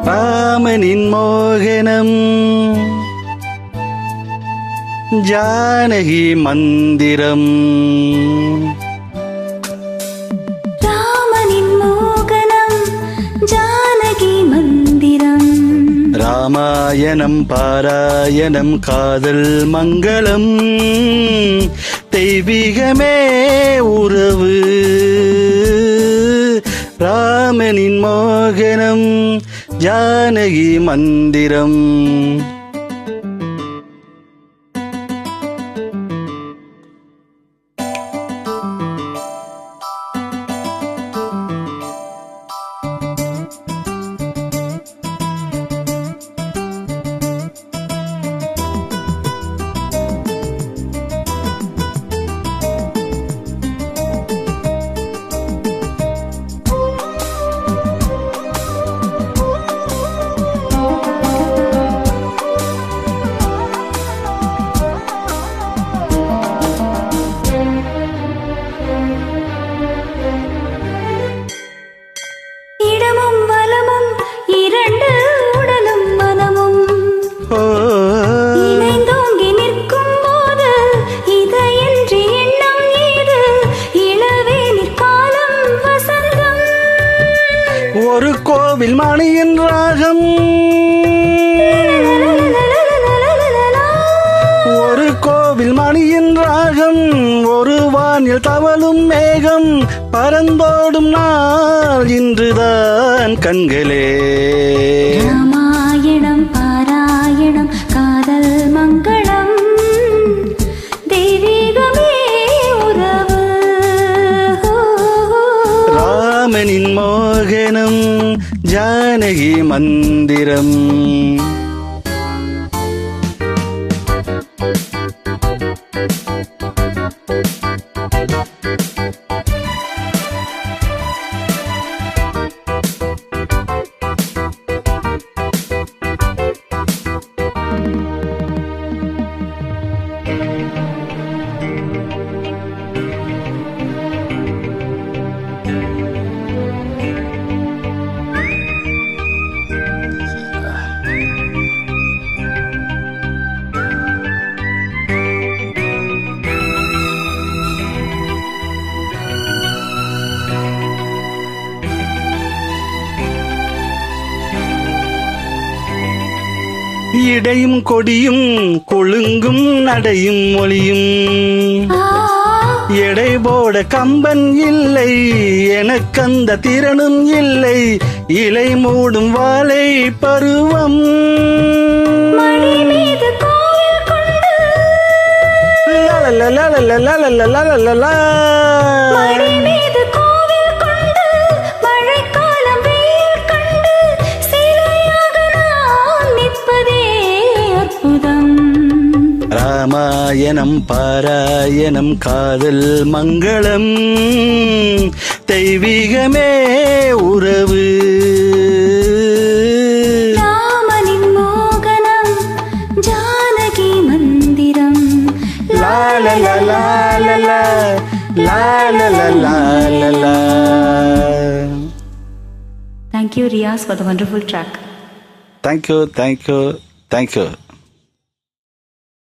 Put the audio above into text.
ராமனின் மோகனம் ஜானகி மந்திரம். ராமனின் மோகனம் ஜானகி மந்திரம். ராமாயணம் பாராயணம் காதல் மங்களம் தெய்வீகமே உறவு. ராமனின் மோகனம் ஜானகி மந்திரம். ஒரு கோவில் மணியின் ராகம், ஒரு கோவில் மணியின் ராகம், ஒரு வானில் தவழும் மேகம், பறந்தோடும் நாள் இன்றுதான் கண்களே. ராமாயணம் பாராயணம் காதல் மங்களம் தெய்வீகமே உறவு. ராமனின் மோகனம் ஜானகி மந்திரம். இடையும் கொடியும் கொழுங்கும் நடையும் மொழியும், எடை போட கம்பன் இல்லை, எனக்கந்த திறனும் இல்லை, இலை மூடும் வாழை பருவம். ராமாயணம் பாராயணம் காதல் மங்களம் தெய்வீகமே உறவு. ராமனின் மோகனம் ஜானகி மந்திரம். Thank you, Riaz, for the wonderful track. Thank you.